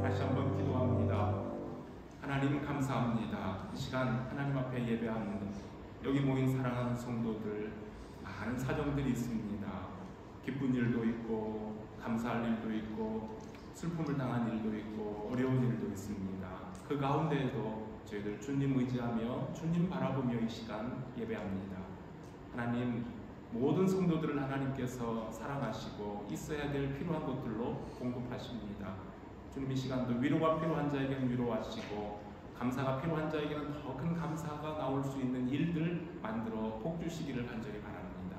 다시 한번 기도합니다. 하나님 감사합니다. 이 시간 하나님 앞에 예배하는 여기 모인 사랑하는 성도들, 많은 사정들이 있습니다. 기쁜 일도 있고 감사할 일도 있고 슬픔을 당한 일도 있고 어려운 일도 있습니다. 그 가운데에도 저희들 주님 의지하며 주님 바라보며 이 시간 예배합니다. 하나님, 모든 성도들을 하나님께서 사랑하시고 있어야 될 필요한 것들로 공급하십니다. 주님, 이 시간도 위로가 필요한 자에게는 위로하시고 감사가 필요한 자에게는 더 큰 감사가 나올 수 있는 일들 만들어 복 주시기를 간절히 바랍니다.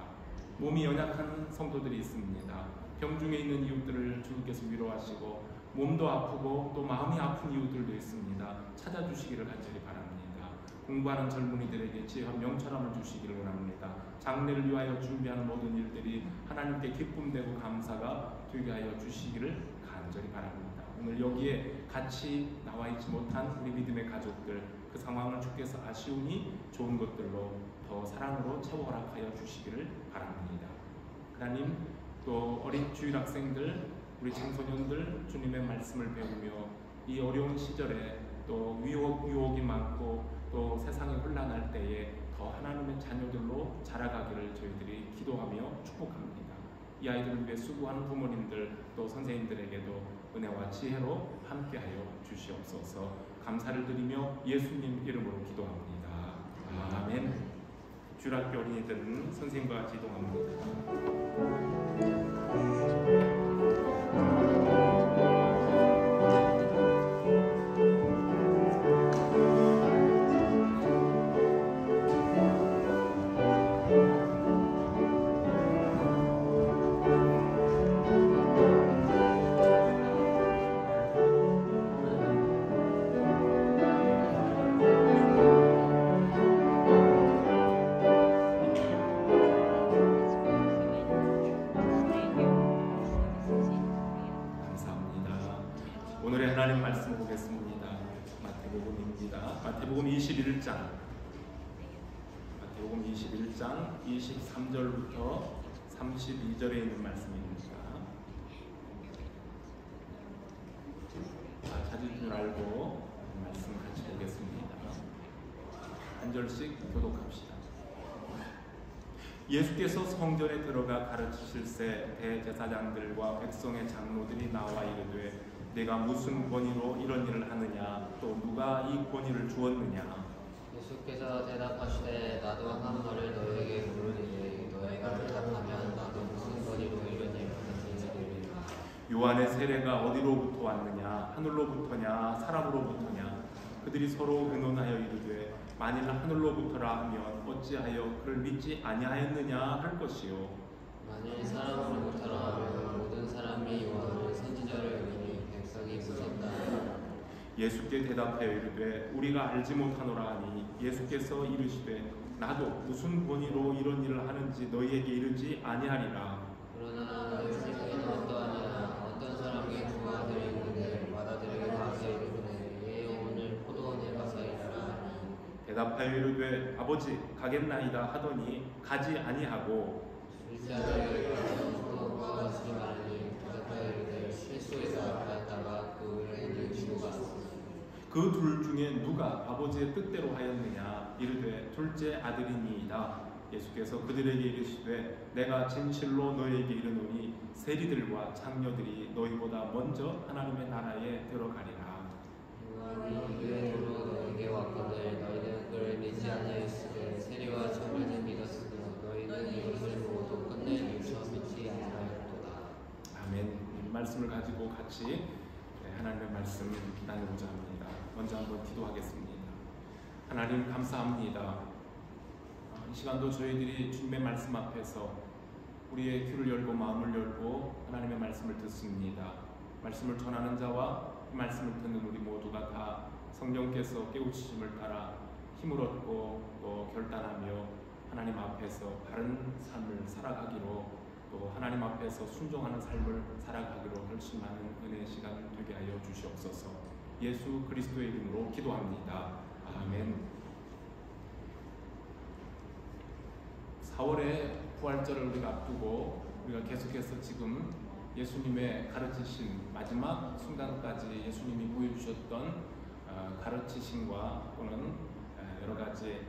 몸이 연약한 성도들이 있습니다. 병중에 있는 이웃들을 주님께서 위로하시고 몸도 아프고 또 마음이 아픈 이웃들도 있습니다. 찾아주시기를 간절히 바랍니다. 공부하는 젊은이들에게 지혜와 명철함을 주시기를 원합니다. 장래를 위하여 준비하는 모든 일들이 하나님께 기쁨되고 감사가 되게 하여 주시기를 간절히 바랍니다. 오늘 여기에 같이 나와 있지 못한 우리 믿음의 가족들, 그 상황을 주께서 아시오니 좋은 것들로 더 사랑으로 채워 허락하여 주시기를 바랍니다. 하나님, 또 어린 주일 학생들, 우리 청소년들 주님의 말씀을 배우며 이 어려운 시절에 또 유혹이 많고 또 세상이 혼란할 때에 더 하나님의 자녀들로 자라가기를 저희들이 기도하며 축복합니다. 이 아이들을 위해 수고하는 부모님들 또 선생님들에게도 은혜와 지혜로 함께하여 주시옵소서. 감사를 드리며 예수님 이름으로 기도합니다. 아멘. 주일학교 어린이들은 선생님과 같이 이동합니다. 오늘의 하나님 말씀 보겠습니다. 마태복음입니다. 마태복음 21장 23절부터 32절에 있는 말씀입니다. 찾을 줄 알고 말씀 같이 보겠습니다. 한 절씩 교독합시다. 예수께서 성전에 들어가 가르치실새 대제사장들과 백성의 장로들이 나와 이르되 내가 무슨 권위로 이런 일을 하느냐, 또 누가 이 권위를 주었느냐. 예수께서 대답하시되 나도 한 말을 너희에게 물으리니 너희가 대답하면 나도 무슨 권위로 이런 일을 하는지 이르리라. 요한의 세례가 어디로부터 왔느냐, 하늘로부터냐 사람으로부터냐. 그들이 서로 의논하여 이르되 만일 하늘로부터라 하면 어찌하여 그를 믿지 아니하였느냐 할 것이요, 만일 사람으로부터라 하면 모든 사람이 요한을 선지자를 여기니 백성이 무섭다. 예수께 대답하여 이르되 우리가 알지 못하노라 하니 예수께서 이르시되 나도 무슨 권위로 이런 일을 하는지 너희에게 이르지 아니하리라. 그러나 너희 생각에는 어떠하냐. 어떤 사람이 두 아들이 있는데 맏아들에게 가서 이르되 얘 오늘 포도원에 가서 일하라 하니 대답하여 이르되 아버지 가겠나이다 하더니 가지 아니하고 둘째 아들에게 가서 포도원과 같이 말하니 대답하여 이르되 실소이다 하였다가 그 후에는 지고 갔으니 그 둘 중에 누가 아버지의 뜻대로 하였느냐. 이르되 둘째 아들이니이다. 예수께서 그들에게 이르시되 내가 진실로 너희에게 이르노니 세리들과 장녀들이 너희보다 먼저 하나님의 나라에 들어가리라. 요한이 유행으로 너희에게 왔거늘 너희는 그를 믿지 아니하였으되 세리와 장녀는 믿었으나 너희는 이것을 모두 끝내 미처 믿지 아니하였도다. 아멘. 이 말씀을 가지고 같이 하나님의 말씀 나누고자 합니다. 먼저 한번 기도하겠습니다. 하나님 감사합니다. 이 시간도 저희들이 주님의 말씀 앞에서 우리의 귀를 열고 마음을 열고 하나님의 말씀을 듣습니다. 말씀을 전하는 자와 이 말씀을 듣는 우리 모두가 다 성령께서 깨우치심을 따라 힘을 얻고 또 결단하며 하나님 앞에서 바른 삶을 살아가기로, 또 하나님 앞에서 순종하는 삶을 살아가기로 결심하는 은혜의 시간을 되게 하여 주시옵소서. 예수 그리스도의 이름으로 기도합니다. 아멘. 4월에 부활절을 우리가 앞두고 우리가 계속해서 지금 예수님의 가르치신 마지막 순간까지 예수님이 보여주셨던 가르치심과 또는 여러 가지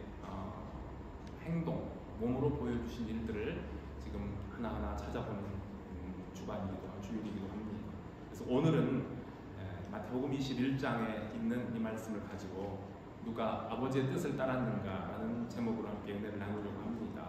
행동, 몸으로 보여주신 일들을 지금 하나하나 찾아보는 주일이기도 합니다. 그래서 오늘은 마태복음 21장에 있는 이 말씀을 가지고 누가 아버지의 뜻을 따랐는가라는 제목으로 함께 은혜를 나누려고 합니다.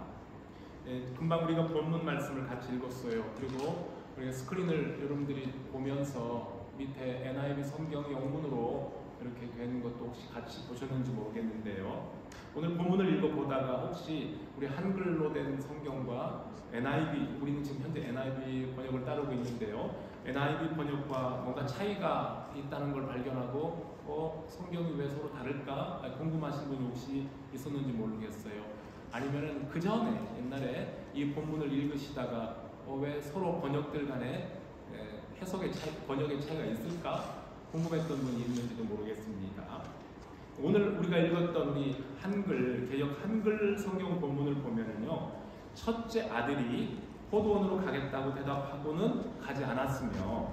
금방 우리가 본문 말씀을 같이 읽었어요. 그리고 우리가 스크린을 여러분들이 보면서 밑에 NIV 성경 영문으로 이렇게 되는 것도 혹시 같이 보셨는지 모르겠는데요. 오늘 본문을 읽어보다가 혹시 우리 한글로 된 성경과 NIV, 우리는 지금 현재 NIV 번역을 따르고 있는데요. NIV 번역과 뭔가 차이가 있다는 걸 발견하고 성경이 왜 서로 다를까 궁금하신 분이 혹시 있었는지 모르겠어요. 아니면은 그 전에 옛날에 이 본문을 읽으시다가 왜 서로 번역들 간에 번역의 차이가 있을까 궁금했던 분이 있는지도 모르겠습니다. 오늘 우리가 읽었던 우리 개역 한글 성경 본문을 보면은요, 첫째 아들이 포도원으로 가겠다고 대답하고는 가지 않았으며,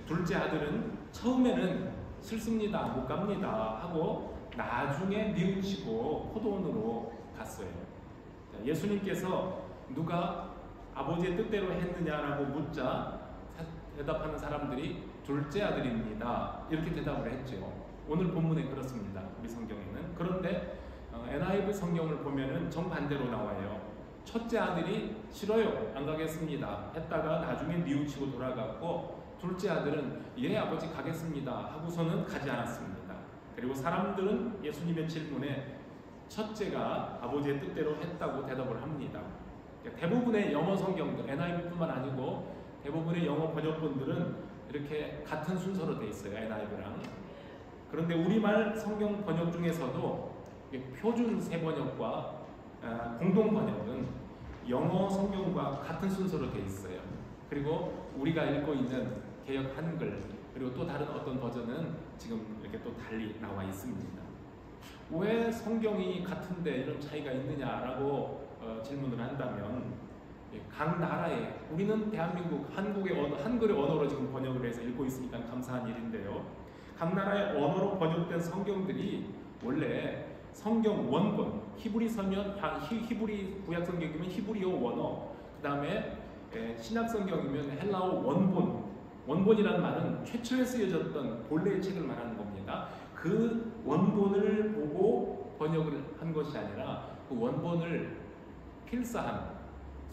둘째 아들은 처음에는 싫습니다, 못 갑니다 하고 나중에 뉘우치고 포도원으로 갔어요. 예수님께서 누가 아버지의 뜻대로 했느냐라고 묻자 대답하는 사람들이 둘째 아들입니다, 이렇게 대답을 했죠. 오늘 본문에 그렇습니다. 우리 성경에는. 그런데 NIV 성경을 보면은 정반대로 나와요. 첫째 아들이 싫어요, 안 가겠습니다 했다가 나중에 뉘우치고 돌아갔고, 둘째 아들은 예 아버지 가겠습니다 하고서는 가지 않았습니다. 그리고 사람들은 예수님의 질문에 첫째가 아버지의 뜻대로 했다고 대답을 합니다. 대부분의 영어 성경들, NIV뿐만 아니고 대부분의 영어 번역본들은 이렇게 같은 순서로 되어 있어요, NIV랑. 그런데 우리말 성경 번역 중에서도 표준 세번역과 공동 번역은 영어 성경과 같은 순서로 되어 있어요. 그리고 우리가 읽고 있는 개역 한글, 그리고 또 다른 어떤 버전은 지금 이렇게 또 달리 나와 있습니다. 왜 성경이 같은데 이런 차이가 있느냐라고 질문을 한다면, 각 나라에, 우리는 대한민국 한글의 언어로 지금 번역을 해서 읽고 있으니까 감사한 일인데요. 각 나라의 언어로 번역된 성경들이 원래 성경 원본, 히브리 구약 성경이면 히브리어 원어, 그 다음에 신약 성경이면 헬라어 원본이라는 말은 최초에 쓰여졌던 본래의 책을 말하는 겁니다. 그 원본을 보고 번역을 한 것이 아니라 그 원본을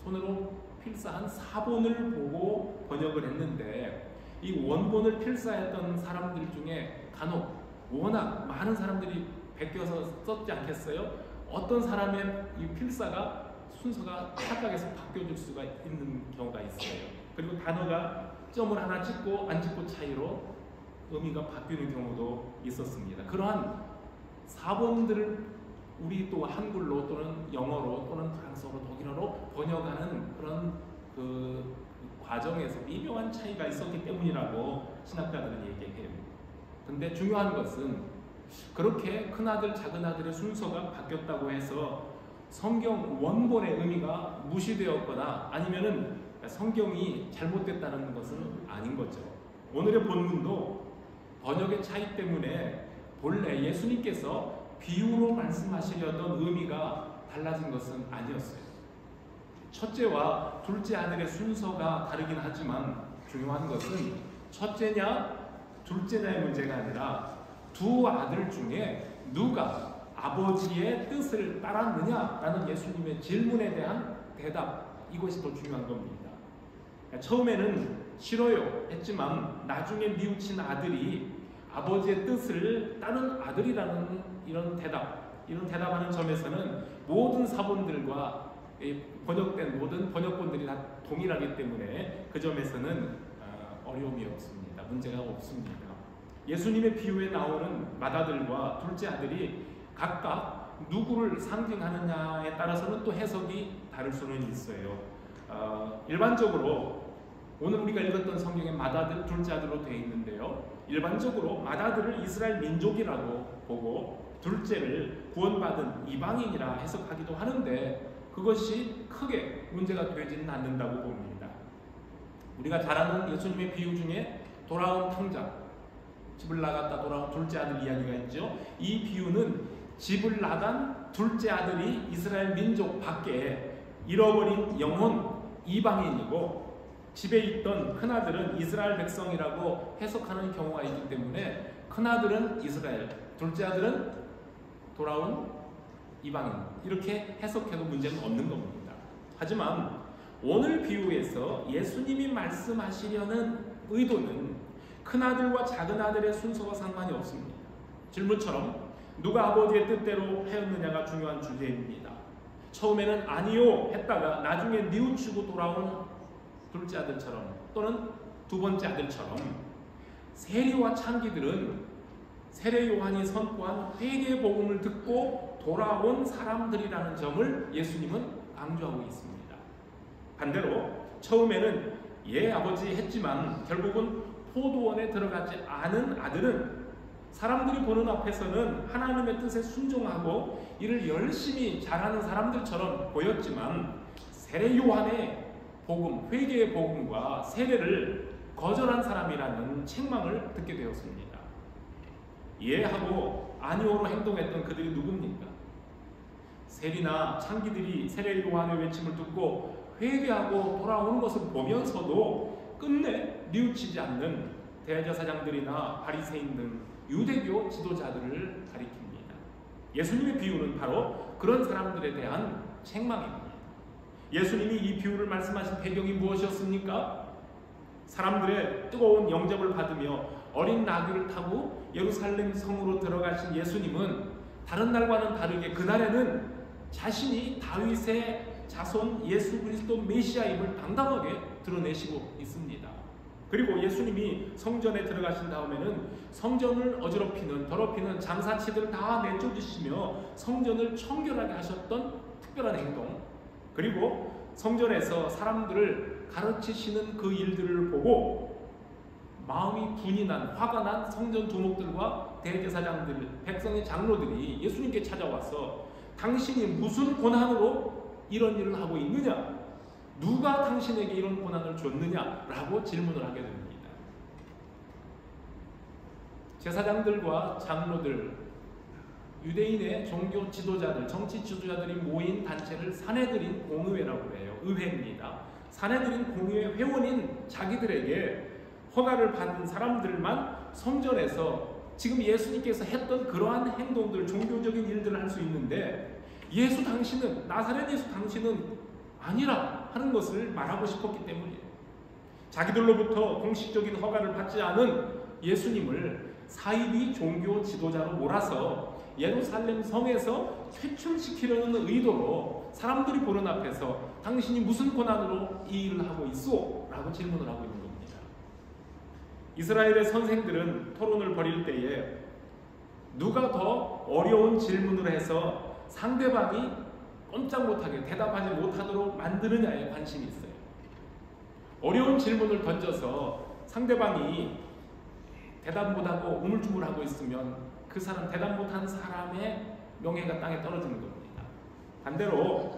손으로 필사한 사본을 보고 번역을 했는데, 이 원본을 필사했던 사람들 중에 간혹 워낙 많은 사람들이 베껴서 썼지 않겠어요? 어떤 사람의 이 필사가 순서가 착각해서 바뀌어질 수가 있는 경우가 있어요. 그리고 단어가 점을 하나 찍고 안 찍고 차이로 의미가 바뀌는 경우도 있었습니다. 그러한 사본들을 우리 또 한글로 또는 영어로 또는 프랑스어로 독일어로 번역하는 그런 그 과정에서 미묘한 차이가 있었기 때문이라고 신학자들은 얘기해요. 근데 중요한 것은 그렇게 큰아들 작은아들의 순서가 바뀌었다고 해서 성경 원본의 의미가 무시되었거나 아니면은 성경이 잘못됐다는 것은 아닌 거죠. 오늘의 본문도 번역의 차이 때문에 본래 예수님께서 비유로 말씀하시려던 의미가 달라진 것은 아니었어요. 첫째와 둘째 아들의 순서가 다르긴 하지만 중요한 것은 첫째냐 둘째냐의 문제가 아니라 두 아들 중에 누가 아버지의 뜻을 따랐느냐라는 예수님의 질문에 대한 대답, 이것이 더 중요한 겁니다. 처음에는 싫어요 했지만 나중에 뉘우친 아들이 아버지의 뜻을 따른 아들이라는 이런 대답하는 점에서는 모든 사본들과 번역된 모든 번역본들이 다 동일하기 때문에 그 점에서는 어려움이 없습니다. 문제가 없습니다. 예수님의 비유에 나오는 맏아들과 둘째 아들이 각각 누구를 상징하느냐에 따라서는 또 해석이 다를 수는 있어요. 일반적으로 오늘 우리가 읽었던 성경에 맏아들, 둘째 아들로 되어 있는데요. 일반적으로 맏아들을 이스라엘 민족이라고 보고 둘째를 구원받은 이방인이라 해석하기도 하는데 그것이 크게 문제가 되지는 않는다고 봅니다. 우리가 잘 아는 예수님의 비유 중에 돌아온 탕자, 집을 나갔다 돌아온 둘째 아들 이야기가 있죠. 이 비유는 집을 나간 둘째 아들이 이스라엘 민족 밖에 잃어버린 영혼 이방인이고, 집에 있던 큰아들은 이스라엘 백성이라고 해석하는 경우가 있기 때문에 큰아들은 이스라엘, 둘째 아들은 돌아온 이방인, 이렇게 해석해도 문제는 없는 겁니다. 하지만 오늘 비유에서 예수님이 말씀하시려는 의도는 큰아들과 작은아들의 순서와 상관이 없습니다. 질문처럼 누가 아버지의 뜻대로 하였느냐가 중요한 주제입니다. 처음에는 아니요 했다가 나중에 뉘우치고 돌아온 둘째 아들처럼, 또는 두 번째 아들처럼 세리와 창기들은 세례 요한이 선포한 회개의 복음을 듣고 돌아온 사람들이라는 점을 예수님은 강조하고 있습니다. 반대로 처음에는 예 아버지 했지만 결국은 포도원에 들어가지 않은 아들은 사람들이 보는 앞에서는 하나님의 뜻에 순종하고 이를 열심히 잘하는 사람들처럼 보였지만 세례 요한의 복음, 회개의 복음과 세례를 거절한 사람이라는 책망을 듣게 되었습니다. 예하고 아니오로 행동했던 그들이 누굽니까? 세리나 창기들이 세례 요한의 외침을 듣고 회개하고 돌아오는 것을 보면서도 끝내 뉘우치지 않는 대제사장들이나 바리새인 등 유대교 지도자들을 가리킵니다. 예수님의 비유는 바로 그런 사람들에 대한 책망입니다. 예수님이 이 비유를 말씀하신 배경이 무엇이었습니까? 사람들의 뜨거운 영접을 받으며 어린 나귀를 타고 예루살렘 성으로 들어가신 예수님은 다른 날과는 다르게 그날에는 자신이 다윗의 자손 예수 그리스도 메시아임을 당당하게 드러내시고 있습니다. 그리고 예수님이 성전에 들어가신 다음에는 성전을 어지럽히는, 더럽히는 장사치들을 다 내쫓으시며 성전을 청결하게 하셨던 특별한 행동, 그리고 성전에서 사람들을 가르치시는 그 일들을 보고 마음이 분이 난, 화가 난 성전 두목들과 대제사장들, 백성의 장로들이 예수님께 찾아와서 당신이 무슨 권한으로 이런 일을 하고 있느냐? 누가 당신에게 이런 권한을 줬느냐? 라고 질문을 하게 됩니다. 제사장들과 장로들, 유대인의 종교 지도자들, 정치 지도자들이 모인 단체를 사내들인 공의회라고 해요. 의회입니다. 사내들인 공의회 회원인 자기들에게 허가를 받은 사람들만 성전에서 지금 예수님께서 했던 그러한 행동들, 종교적인 일들을 할 수 있는데, 예수 당신은, 나사렛 예수 당신은 아니라 하는 것을 말하고 싶었기 때문이에요. 자기들로부터 공식적인 허가를 받지 않은 예수님을 사이비 종교 지도자로 몰아서 예루살렘 성에서 퇴출시키려는 의도로 사람들이 보는 앞에서 당신이 무슨 권한으로 이 일을 하고 있소? 라고 질문을 하고 있는 겁니다. 이스라엘의 선생들은 토론을 벌일 때에 누가 더 어려운 질문을 해서 상대방이 꼼짝 못하게 대답하지 못하도록 만드느냐에 관심이 있어요. 어려운 질문을 던져서 상대방이 대답 못하고 우물쭈물하고 있으면 그 사람, 대답 못한 사람의 명예가 땅에 떨어지는 겁니다. 반대로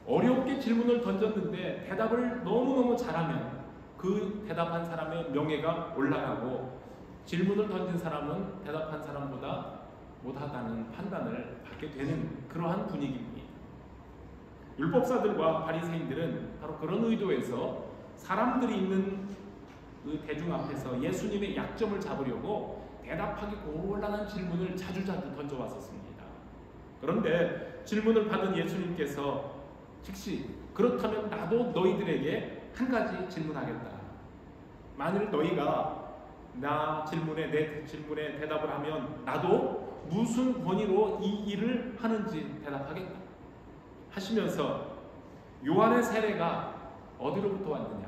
어렵게 질문을 던졌는데 대답을 너무너무 잘하면 그 대답한 사람의 명예가 올라가고, 질문을 던진 사람은 대답한 사람보다 못하다는 판단을 받게 되는 그러한 분위기입니다. 율법사들과 바리새인들은 바로 그런 의도에서 사람들이 있는 그 대중 앞에서 예수님의 약점을 잡으려고 대답하기 곤란한 질문을 자주자주 던져왔었습니다. 그런데 질문을 받은 예수님께서 즉시 그렇다면 나도 너희들에게 한 가지 질문하겠다. 만일 너희가 내 질문에 대답을 하면 나도 무슨 권위로 이 일을 하는지 대답하겠다 하시면서 요한의 세례가 어디로부터 왔느냐?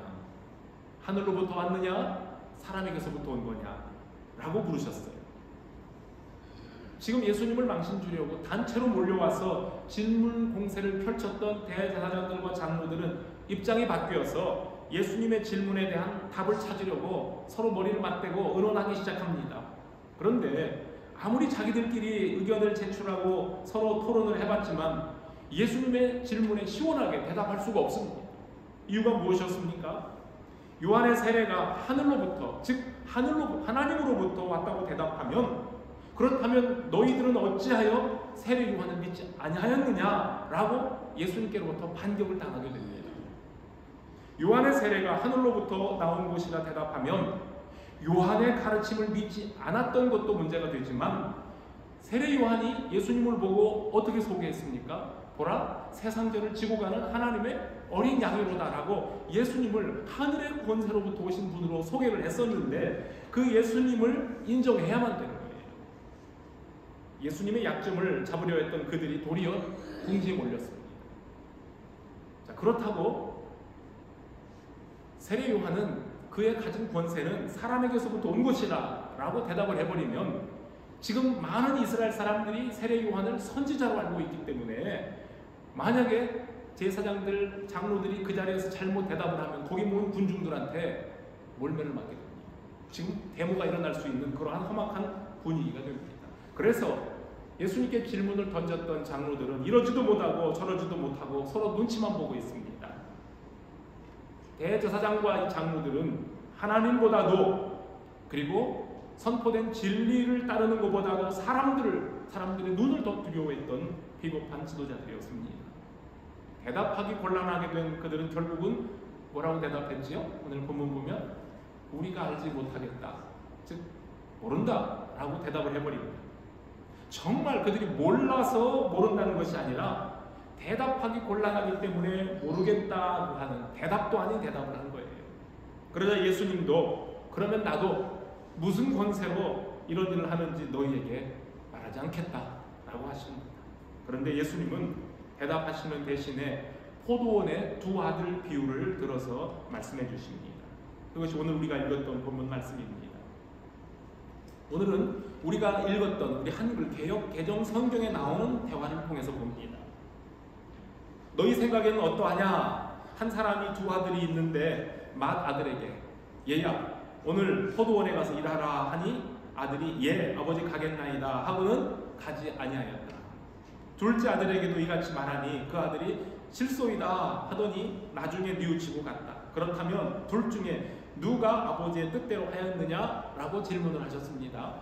하늘로부터 왔느냐? 사람에게서부터 온 거냐? 라고 물으셨어요. 지금 예수님을 망신 주려고 단체로 몰려와서 질문 공세를 펼쳤던 대제사장들과 장로들은 입장이 바뀌어서 예수님의 질문에 대한 답을 찾으려고 서로 머리를 맞대고 의논하기 시작합니다. 그런데 아무리 자기들끼리 의견을 제출하고 서로 토론을 해봤지만 예수님의 질문에 시원하게 대답할 수가 없습니다. 이유가 무엇이었습니까? 요한의 세례가 하늘로부터, 즉 하나님으로부터 왔다고 대답하면, 그렇다면 너희들은 어찌하여 세례 요한을 믿지 아니하였느냐라고 예수님께로부터 반격을 당하게 됩니다. 요한의 세례가 하늘로부터 나온 것이라 대답하면 요한의 가르침을 믿지 않았던 것도 문제가 되지만, 세례 요한이 예수님을 보고 어떻게 소개했습니까? 보라, 세상죄를 지고 가는 하나님의 어린 양이로다라고 예수님을 하늘의 권세로부터 오신 분으로 소개를 했었는데, 그 예수님을 인정해야만 되는 거예요. 예수님의 약점을 잡으려 했던 그들이 도리어 궁지에 몰렸습니다. 자, 그렇다고 세례 요한은 그의 가진 권세는 사람에게서부터 온 것이다 라고 대답을 해버리면, 지금 많은 이스라엘 사람들이 세례 요한을 선지자로 알고 있기 때문에 만약에 제사장들, 장로들이 그 자리에서 잘못 대답을 하면 거기 모인 군중들한테 몰매를 맞게 됩니다. 지금 데모가 일어날 수 있는 그러한 험악한 분위기가 됩니다. 그래서 예수님께 질문을 던졌던 장로들은 이러지도 못하고 저러지도 못하고 서로 눈치만 보고 있습니다. 대제사장과 이 장로들은 하나님보다도, 그리고 선포된 진리를 따르는 것보다도 사람들의 눈을 더 두려워했던 비겁한 지도자들이었습니다. 대답하기 곤란하게 된 그들은 결국은 뭐라고 대답했지요? 오늘 본문 보면 우리가 알지 못하겠다, 즉 모른다 라고 대답을 해버립니다. 정말 그들이 몰라서 모른다는 것이 아니라 대답하기 곤란하기 때문에 모르겠다고 하는, 대답도 아닌 대답을 한 거예요. 그러자 예수님도 그러면 나도 무슨 권세로 이런 일을 하는지 너희에게 말하지 않겠다 라고 하십니다. 그런데 예수님은 대답하시는 대신에 포도원의 두 아들 비유를 들어서 말씀해 주십니다. 그것이 오늘 우리가 읽었던 본문 말씀입니다. 오늘은 우리가 읽었던 우리 한글 개역 개정 성경에 나오는 대화를 통해서 봅니다. 너희 생각에는 어떠하냐? 한 사람이 두 아들이 있는데 맏아들에게 얘야 오늘 포도원에 가서 일하라 하니 아들이 예 아버지 가겠나이다 하고는 가지 아니하였다. 둘째 아들에게도 이같이 말하니 그 아들이 실소이다 하더니 나중에 뉘우치고 갔다. 그렇다면 둘 중에 누가 아버지의 뜻대로 하였느냐? 라고 질문을 하셨습니다.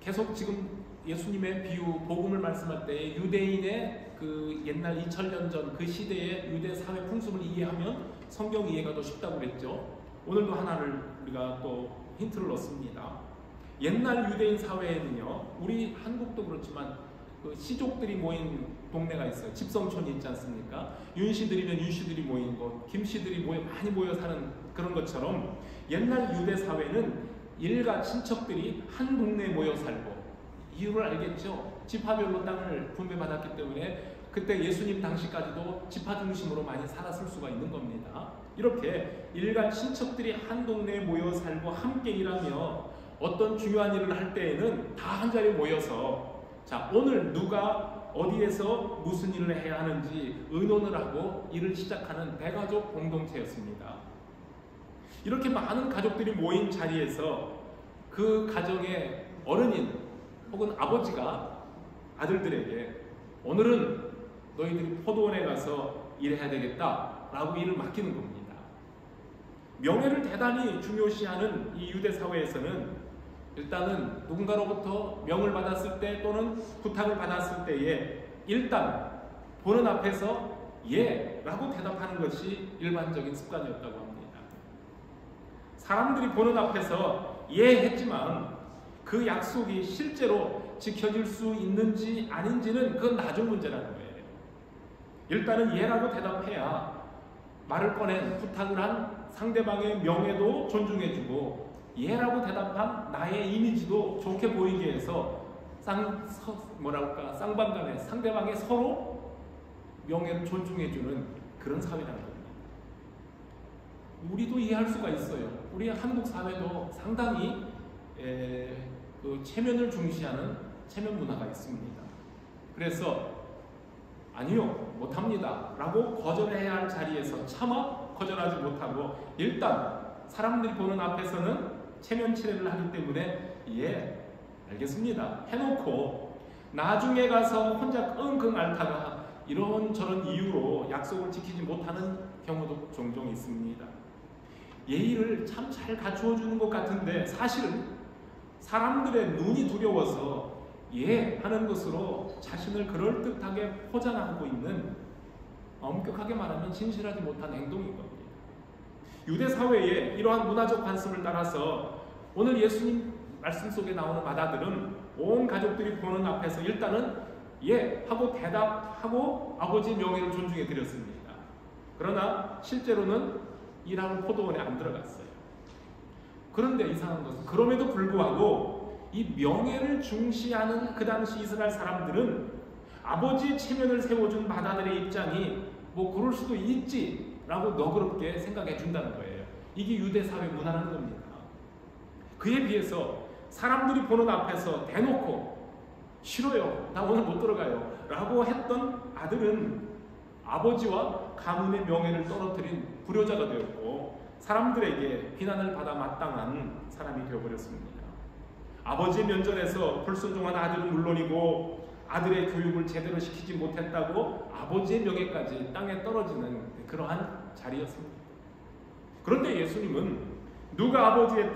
계속 지금 예수님의 비유, 복음을 말씀할 때 유대인의 그 옛날 2000년 전 그 시대의 유대 사회 풍습을 이해하면 성경 이해가 더 쉽다고 그랬죠. 오늘도 하나를 우리가 또 힌트를 넣습니다. 옛날 유대인 사회에는요, 우리 한국도 그렇지만 그 시족들이 모인 동네가 있어요. 집성촌이 있지 않습니까? 윤씨들이면 윤씨들이 모인 곳, 김씨들이 많이 모여 사는 그런 것처럼 옛날 유대 사회는 일가 친척들이 한 동네에 모여 살고, 이유를 알겠죠? 지파별로 땅을 분배받았기 때문에 그때 예수님 당시까지도 지파 중심으로 많이 살았을 수가 있는 겁니다. 이렇게 일가 친척들이 한 동네에 모여 살고 함께 일하며 어떤 중요한 일을 할 때에는 다 한 자리에 모여서 자 오늘 누가 어디에서 무슨 일을 해야 하는지 의논을 하고 일을 시작하는 대가족 공동체였습니다. 이렇게 많은 가족들이 모인 자리에서 그 가정의 어른인 혹은 아버지가 아들들에게 오늘은 너희들이 포도원에 가서 일해야 되겠다 라고 일을 맡기는 겁니다. 명예를 대단히 중요시하는 이 유대 사회에서는 일단은 누군가로부터 명을 받았을 때 또는 부탁을 받았을 때에 일단 보는 앞에서 예 라고 대답하는 것이 일반적인 습관이었다고 합니다. 사람들이 보는 앞에서 예 했지만 그 약속이 실제로 지켜질 수 있는지 아닌지는 그건 나중 문제라는 거예요. 일단은 예라고 대답해야 말을 꺼낸 부탁을 한 상대방의 명예도 존중해주고 예라고 대답한 나의 이미지도 좋게 보이게 해서 쌍방간에 상대방의 서로 명예를 존중해주는 그런 사회라는 겁니다. 우리도 이해할 수가 있어요. 우리 한국 사회도 상당히 그 체면을 중시하는 체면 문화가 있습니다. 그래서 아니요 못합니다 라고 거절해야 할 자리에서 차마 거절하지 못하고 일단 사람들이 보는 앞에서는 체면 치레를 하기 때문에 예 알겠습니다 해놓고 나중에 가서 혼자 끙끙 앓다가 이런저런 이유로 약속을 지키지 못하는 경우도 종종 있습니다. 예의를 참 잘 갖추어 주는 것 같은데 사실은 사람들의 눈이 두려워서 하는 것으로 자신을 그럴듯하게 포장하고 있는, 엄격하게 말하면 진실하지 못한 행동인 겁니다. 유대 사회의 이러한 문화적 관습을 따라서 오늘 예수님 말씀 속에 나오는 마다들은 온 가족들이 보는 앞에서 일단은 하고 대답하고 아버지의 명예를 존중해 드렸습니다. 그러나 실제로는 일하고 포도원에 안 들어갔어요. 그런데 이상한 것은 그럼에도 불구하고 이 명예를 중시하는 그 당시 이스라엘 사람들은 아버지의 체면을 세워준 마다들의 입장이 그럴 수도 있지라고 너그럽게 생각해 준다는 거예요. 이게 유대 사회 문화라는 겁니다. 그에 비해서 사람들이 보는 앞에서 대놓고 싫어요, 나 오늘 못 들어가요 라고 했던 아들은 아버지와 가문의 명예를 떨어뜨린 불효자가 되었고 사람들에게 비난을 받아 마땅한 사람이 되어버렸습니다. 아버지의 면전에서 불순종한 아들은 물론이고 아들의 교육을 제대로 시키지 못했다고 아버지의 명예까지 땅에 떨어지는 그러한 자리였습니다. 그런데 예수님은 누가 아버지의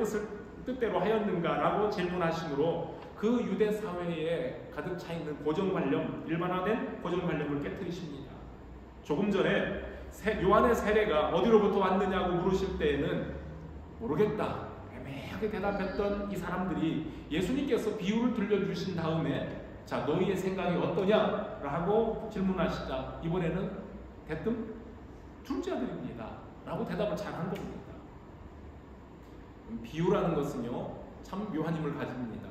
뜻대로 하였는가라고 질문하시므로 그 유대 사회에 가득 차 있는 고정관념, 일반화된 고정관념을 깨뜨리십니다. 조금 전에 요한의 세례가 어디로부터 왔느냐고 물으실 때에는 모르겠다, 애매하게 대답했던 이 사람들이 예수님께서 비유를 들려주신 다음에 자, 너희의 생각이 어떠냐? 라고 질문하시자 이번에는 대뜸 둘째 아들입니다 라고 대답을 잘한 겁니다. 비유라는 것은요 참 묘한 힘을 가집니다.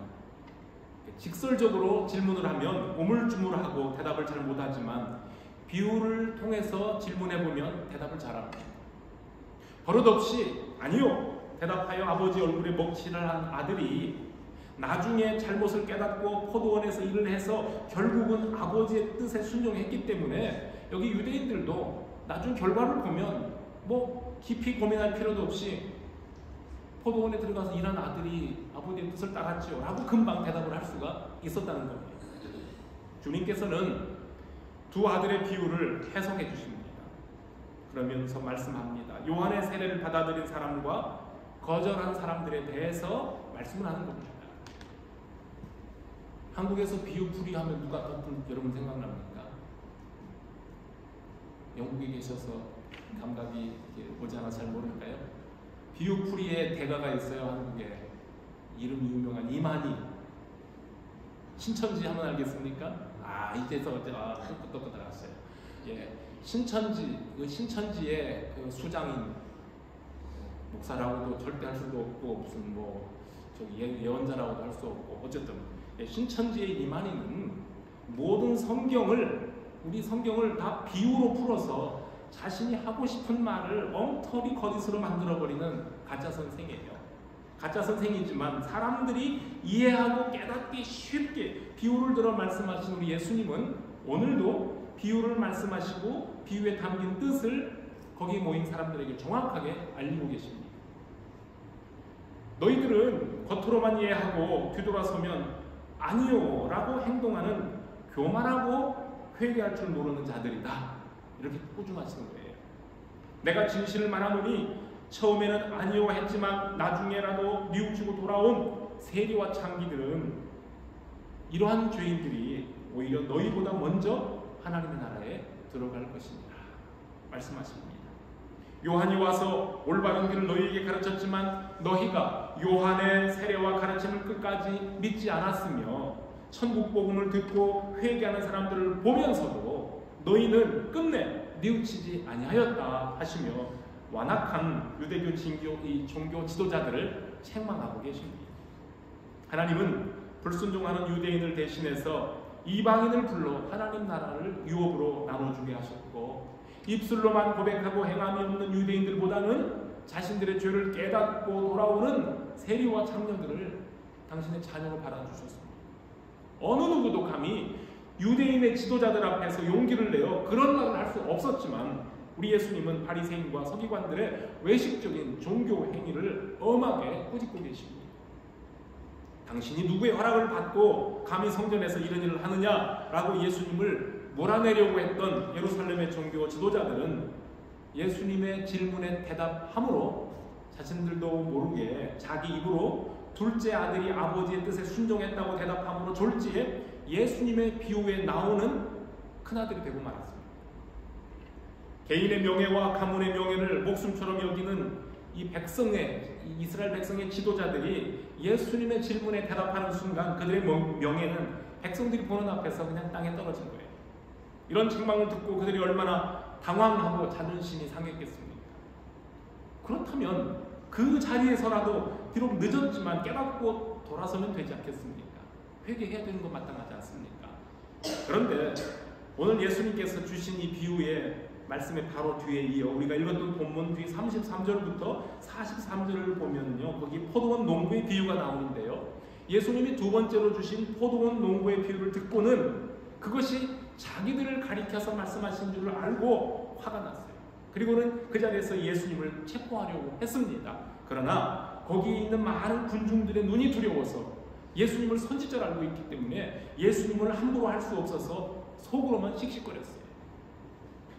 직설적으로 질문을 하면 오물쭈물하고 대답을 잘 못하지만 비유를 통해서 질문해보면 대답을 잘합니다. 버릇없이 아니요 대답하여 아버지 얼굴에 먹칠을 한 아들이 나중에 잘못을 깨닫고 포도원에서 일을 해서 결국은 아버지의 뜻에 순종했기 때문에 여기 유대인들도 나중 결과를 보면 깊이 고민할 필요도 없이 포도원에 들어가서 일한 아들이 아버지의 뜻을 따랐지요 라고 금방 대답을 할 수가 있었다는 겁니다. 주님께서는 두 아들의 비유를 해석해 주십니다. 그러면서 말씀합니다. 요한의 세례를 받아들인 사람과 거절한 사람들에 대해서 말씀을 하는 겁니다. 한국에서 비유풀이 하면 누가 여러분 생각납니까? 영국에 계셔서 감각이 오지 않아 잘 모를까요? 비유풀이의 대가가 있어요. 한국에 이름이 유명한 이만희. 신천지 하면 알겠습니까? 이제서 끄떡끄떡 나왔어요. 신천지의 그 수장인 목사라고도 절대 할 수도 없고 무슨 예언자라고도 할 수 없고 어쨌든 신천지의 이만희는 모든 우리 성경을 다 비유로 풀어서 자신이 하고 싶은 말을 엉터리 거짓으로 만들어버리는 가짜 선생이에요. 가짜 선생이지만 사람들이 이해하고 깨닫기 쉽게 비유를 들어 말씀하신 우리 예수님은 오늘도 비유를 말씀하시고 비유에 담긴 뜻을 거기 모인 사람들에게 정확하게 알리고 계십니다. 너희들은 겉으로만 이해하고 뒤돌아서면 아니요 라고 행동하는 교만하고 회개할 줄 모르는 자들이다. 이렇게 꾸중하시는 거예요. 내가 진실을 말하노니 처음에는 아니요 했지만 나중에라도 뉘우치고 돌아온 세리와 창기들은 이러한 죄인들이 오히려 너희보다 먼저 하나님의 나라에 들어갈 것입니다. 말씀하십니다. 요한이 와서 올바른 길을 너희에게 가르쳤지만 너희가 요한의 세례와 가르침을 끝까지 믿지 않았으며 천국 복음을 듣고 회개하는 사람들을 보면서도 너희는 끝내 뉘우치지 아니하였다 하시며 완악한 유대교 종교 지도자들을 책망하고 계십니다. 하나님은 불순종하는 유대인을 대신해서 이방인을 불러 하나님 나라를 유업으로 나눠주게 하셨고 입술로만 고백하고 행함이 없는 유대인들보다는 자신들의 죄를 깨닫고 돌아오는 세리와 창녀들을 당신의 자녀로 받아주셨습니다. 어느 누구도 감히 유대인의 지도자들 앞에서 용기를 내어 그런 말을 할 수 없었지만 우리 예수님은 바리새인과 서기관들의 외식적인 종교 행위를 엄하게 꾸짖고 계십니다. 당신이 누구의 허락을 받고 감히 성전에서 이런 일을 하느냐라고 예수님을 몰아내려고 했던 예루살렘의 종교 지도자들은 예수님의 질문에 대답함으로 자신들도 모르게 자기 입으로 둘째 아들이 아버지의 뜻에 순종했다고 대답함으로 졸지에 예수님의 비유에 나오는 큰아들이 되고 말았습니다. 개인의 명예와 가문의 명예를 목숨처럼 여기는 이 이스라엘 백성의 지도자들이 예수님의 질문에 대답하는 순간 그들의 명예는 백성들이 보는 앞에서 그냥 땅에 떨어진 거예요. 이런 책망을 듣고 그들이 얼마나 당황하고 자존심이 상했겠습니까? 그렇다면 그 자리에서라도 비록 늦었지만 깨닫고 돌아서면 되지 않겠습니까? 회개해야 되는 거 마땅하지 않습니까? 그런데 오늘 예수님께서 주신 이 비유의 말씀의 바로 뒤에 이어 우리가 읽었던 본문 뒤 33절부터 43절을 보면요, 거기 포도원 농부의 비유가 나오는데요, 예수님이 두 번째로 주신 포도원 농부의 비유를 듣고는 그것이 자기들을 가리켜서 말씀하신 줄을 알고 화가 났어요. 그리고는 그 자리에서 예수님을 체포하려고 했습니다. 그러나 거기 있는 많은 군중들의 눈이 두려워서 예수님을 선지자로 알고 있기 때문에 예수님을 함부로 할 수 없어서 속으로만 씩씩거렸어요.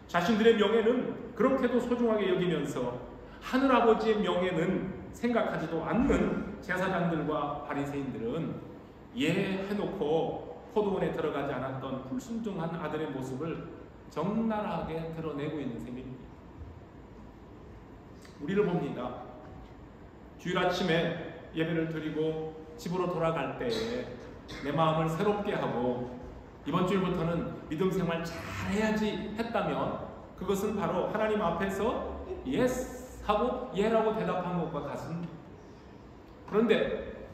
자신들의 명예는 그렇게도 소중하게 여기면서 하늘아버지의 명예는 생각하지도 않는 제사장들과 바리새인들은 해놓고 포도원에 들어가지 않았던 불순종한 아들의 모습을 적나라하게 드러내고 있는 셈입니다. 우리를 봅니다. 주일 아침에 예배를 드리고 집으로 돌아갈 때에 내 마음을 새롭게 하고 이번 주일부터는 믿음 생활 잘해야지 했다면 그것은 바로 하나님 앞에서 예스 하고 예라고 대답한 것과 같습니다. 그런데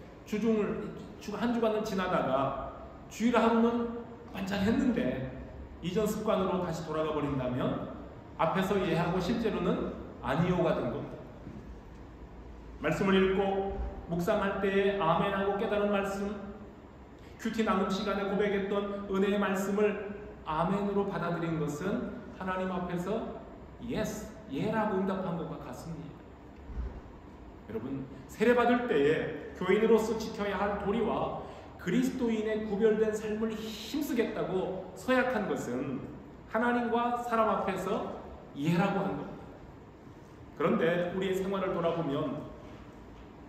한 주간을 지나다가 주일 하루는 반짝했는데 이전 습관으로 다시 돌아가 버린다면 앞에서 예하고 실제로는 아니요가 된 겁니다. 말씀을 읽고 묵상할 때에 아멘하고 깨달은 말씀, 큐티 나눔 시간에 고백했던 은혜의 말씀을 아멘으로 받아들인 것은 하나님 앞에서 예라고 응답한 것과 같습니다. 여러분, 세례받을 때에 교인으로서 지켜야 할 도리와 그리스도인의 구별된 삶을 힘쓰겠다고 서약한 것은 하나님과 사람 앞에서 예라고 한 겁니다. 그런데 우리의 생활을 돌아보면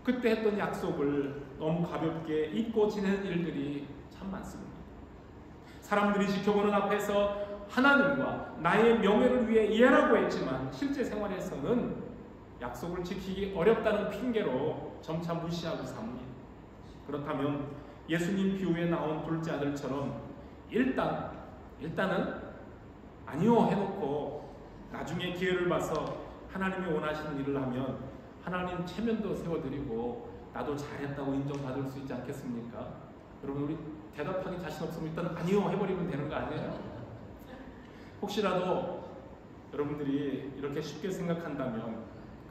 그때 했던 약속을 너무 가볍게 잊고 지내는 일들이 참 많습니다. 사람들이 지켜보는 앞에서 하나님과 나의 명예를 위해 예라고 했지만 실제 생활에서는 약속을 지키기 어렵다는 핑계로 점차 무시하고 삽니다. 그렇다면 예수님 비유에 나온 둘째 아들처럼 일단은 아니요 해놓고 나중에 기회를 봐서 하나님이 원하시는 일을 하면 하나님 체면도 세워드리고 나도 잘했다고 인정받을 수 있지 않겠습니까? 여러분, 우리 대답하기 자신 없으면 일단 아니요 해버리면 되는 거 아니에요? 혹시라도 여러분들이 이렇게 쉽게 생각한다면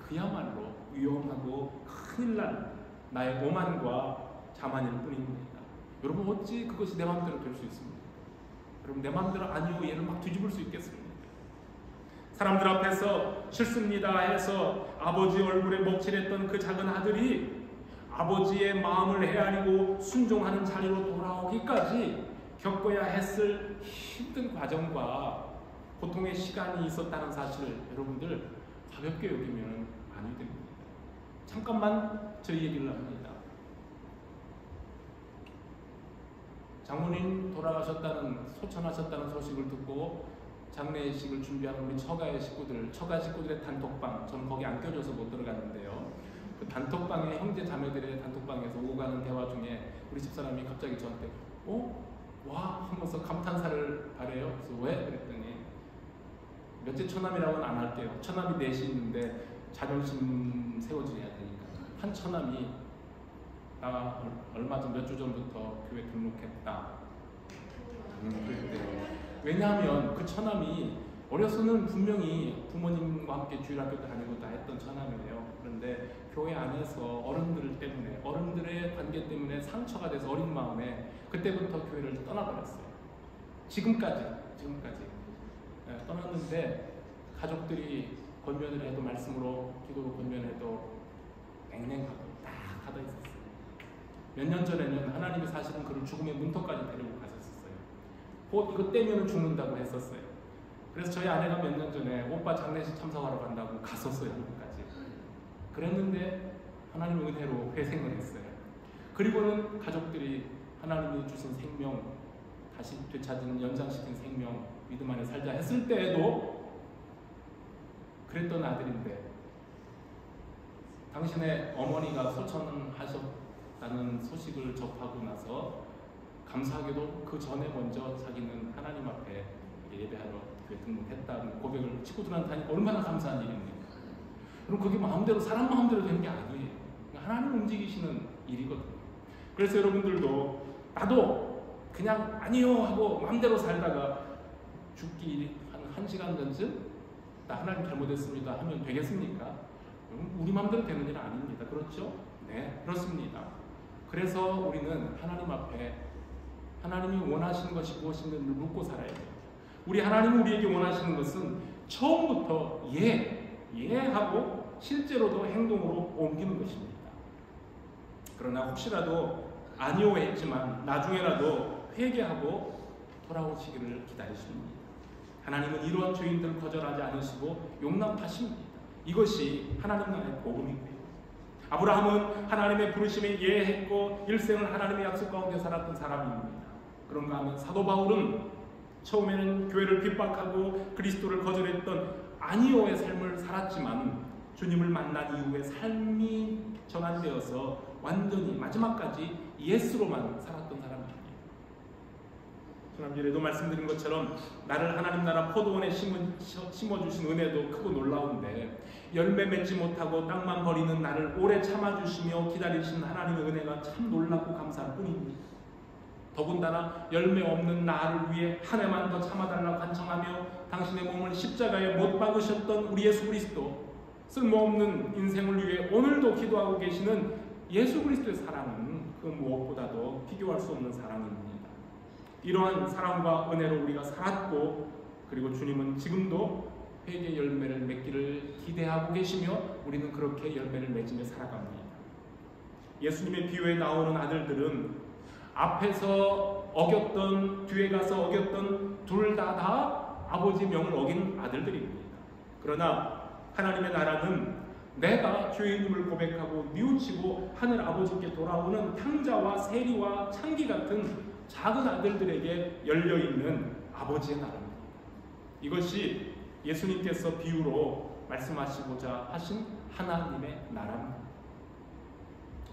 그야말로 위험하고 큰일 날 나의 오만과 자만일 뿐입니다. 여러분, 어찌 그것이 내 마음대로 될 수 있습니까? 여러분, 내 마음대로 아니요 얘를 막 뒤집을 수 있겠습니까? 사람들 앞에서 싫습니다 해서 아버지 얼굴에 먹칠했던 그 작은 아들이 아버지의 마음을 헤아리고 순종하는 자리로 돌아오기까지 겪어야 했을 힘든 과정과 고통의 시간이 있었다는 사실을 여러분들 가볍게 여기면 아니 됩니다. 잠깐만 저희 얘기를 합니다. 장모님 돌아가셨다는, 소천하셨다는 소식을 듣고 장례식을 준비하는 우리 처가 식구들의 단톡방, 저는 거기 안 껴줘서 못 들어갔는데요. 그 단톡방에 형제 자매들의 단톡방에서 오고 가는 대화 중에 우리 집사람이 갑자기 저한테 와 하면서 감탄사를 바래요. 그래서 왜? 그랬더니 몇째 처남이라고는 안 할게요. 처남이 넷이 있는데 자존심 세워줘야 되니까 한 처남이 나 얼마 전 몇 주 전부터 교회 등록했다. 그랬대요. 왜냐하면 그 처남이 어려서는 분명히 부모님과 함께 주일학교도 다니고 다 했던 처남이에요. 그런데 교회 안에서 어른들의 관계 때문에 상처가 돼서 어린 마음에 그때부터 교회를 떠나버렸어요. 지금까지 떠났는데 가족들이 권면을 해도, 말씀으로 기도로 권면해도 맹맹하고 딱 하다 있었어요. 몇 년 전에는 하나님이 사실은 그를 죽음의 문턱까지 데리고 가셨어요. 곧 이것 떼면은 죽는다고 했었어요. 그래서 저희 아내가 몇 년 전에 오빠 장례식 참석하러 간다고 갔었어요, 한국까지. 그랬는데 하나님의 은혜로 회생을 했어요. 그리고는 가족들이 하나님이 주신 생명, 다시 되찾은 연장시킨 생명, 믿음 안에 살자 했을 때에도 그랬던 아들인데, 당신의 어머니가 소천하셨다는 소식을 접하고 나서 감사하게도 그 전에 먼저 자기는 하나님 앞에 예배하러 교회 등록했다는 고백을 친구들한테 하니까 얼마나 감사한 일입니까? 그럼 그게 마음대로, 사람 마음대로 되는 게 아니에요. 하나님 움직이시는 일이거든요. 그래서 여러분들도 나도 그냥 아니요 하고 마음대로 살다가 죽기 한 시간 전쯤 나 하나님 잘못했습니다 하면 되겠습니까? 우리 마음대로 되는 일은 아닙니다. 그렇죠? 네, 그렇습니다. 그래서 우리는 하나님 앞에 하나님이 원하시는 것이 무엇인지를 묻고 살아야 돼요. 우리 하나님이 우리에게 원하시는 것은 처음부터 하고 실제로도 행동으로 옮기는 것입니다. 그러나 혹시라도 아니오 했지만 나중에라도 회개하고 돌아오시기를 기다리십니다. 하나님은 이러한 죄인들을 거절하지 않으시고 용납하십니다. 이것이 하나님 나라의 복음이고요. 아브라함은 하나님의 부르심에 예했고 일생을 하나님의 약속 가운데 살았던 사람입니다. 그런가 하면 사도 바울은 처음에는 교회를 핍박하고 그리스도를 거절했던 아니오의 삶을 살았지만 주님을 만난 이후에 삶이 전환되어서 완전히 마지막까지 예수로만 살았던 사람입니다. 지난주에도 말씀드린 것처럼 나를 하나님 나라 포도원에 심어주신 은혜도 크고 놀라운데 열매 맺지 못하고 땅만 버리는 나를 오래 참아주시며 기다리신 하나님의 은혜가 참 놀랍고 감사할 뿐입니다. 더군다나 열매 없는 나를 위해 한 해만 더 참아달라 간청하며 당신의 몸을 십자가에 못 박으셨던 우리 예수 그리스도, 쓸모없는 인생을 위해 오늘도 기도하고 계시는 예수 그리스도의 사랑은 그 무엇보다도 비교할 수 없는 사랑입니다. 이러한 사랑과 은혜로 우리가 살았고, 그리고 주님은 지금도 회개 열매를 맺기를 기대하고 계시며 우리는 그렇게 열매를 맺으며 살아갑니다. 예수님의 비유에 나오는 아들들은 앞에서 어겼던, 뒤에 가서 어겼던 둘 다 아버지 명을 어긴 아들들입니다. 그러나 하나님의 나라는 내가 죄인임을 고백하고 뉘우치고 하늘 아버지께 돌아오는 탕자와 세리와 창기 같은 작은 아들들에게 열려있는 아버지의 나라입니다. 이것이 예수님께서 비유로 말씀하시고자 하신 하나님의 나라입니다.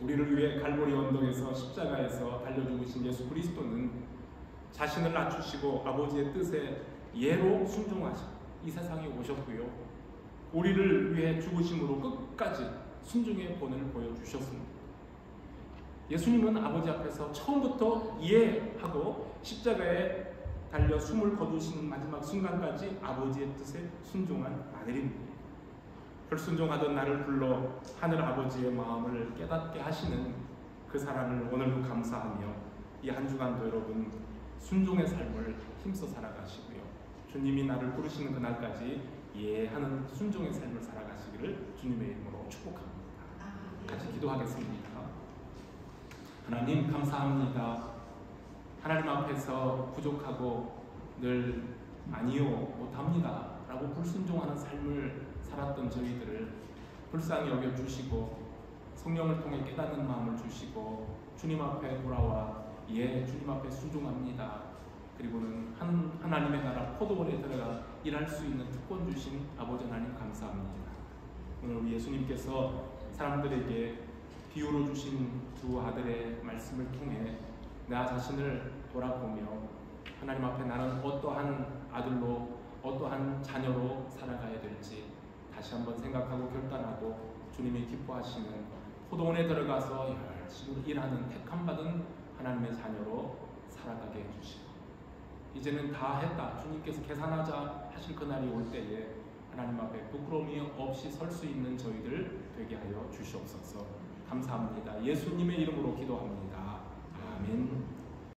우리를 위해 갈보리 언덕에서 십자가에서 달려 죽으신 예수 그리스도는 자신을 낮추시고 아버지의 뜻에 예로 순종하시고 이 세상에 오셨고요. 우리를 위해 죽으심으로 끝까지 순종의 본을 보여주셨습니다. 예수님은 아버지 앞에서 처음부터 예하고 십자가에 달려 숨을 거두시는 마지막 순간까지 아버지의 뜻에 순종한 아들입니다. 불순종하던 나를 불러 하늘 아버지의 마음을 깨닫게 하시는 그 사랑을 오늘도 감사하며 이 한 주간도 여러분 순종의 삶을 힘써 살아가시고요. 주님이 나를 부르시는 그날까지 예하는 순종의 삶을 살아가시기를 주님의 이름으로 축복합니다. 같이 기도하겠습니다. 하나님 감사합니다. 하나님 앞에서 부족하고 늘 아니요 못합니다 라고 불순종하는 삶을 살았던 저희들을 불쌍히 여겨주시고 성령을 통해 깨닫는 마음을 주시고 주님 앞에 돌아와 주님 앞에 순종합니다. 그리고는 하나님의 나라 포도원에 들어가 일할 수 있는 특권 주신 아버지 하나님 감사합니다. 오늘 예수님께서 사람들에게 비유로 주신 두 아들의 말씀을 통해 나 자신을 돌아보며 하나님 앞에 나는 어떠한 아들로 어떠한 자녀로 살아가야 될지 다시 한번 생각하고 결단하고 주님이 기뻐하시는 포도원에 들어가서 열심히 일하는 택함받은 하나님의 자녀로 살아가게 해주시고 이제는 다 했다 주님께서 계산하자 하실 그날이 올 때에 하나님 앞에 부끄러움이 없이 설 수 있는 저희들 되게 하여 주시옵소서. 감사합니다. 예수님의 이름으로 기도합니다. 아멘.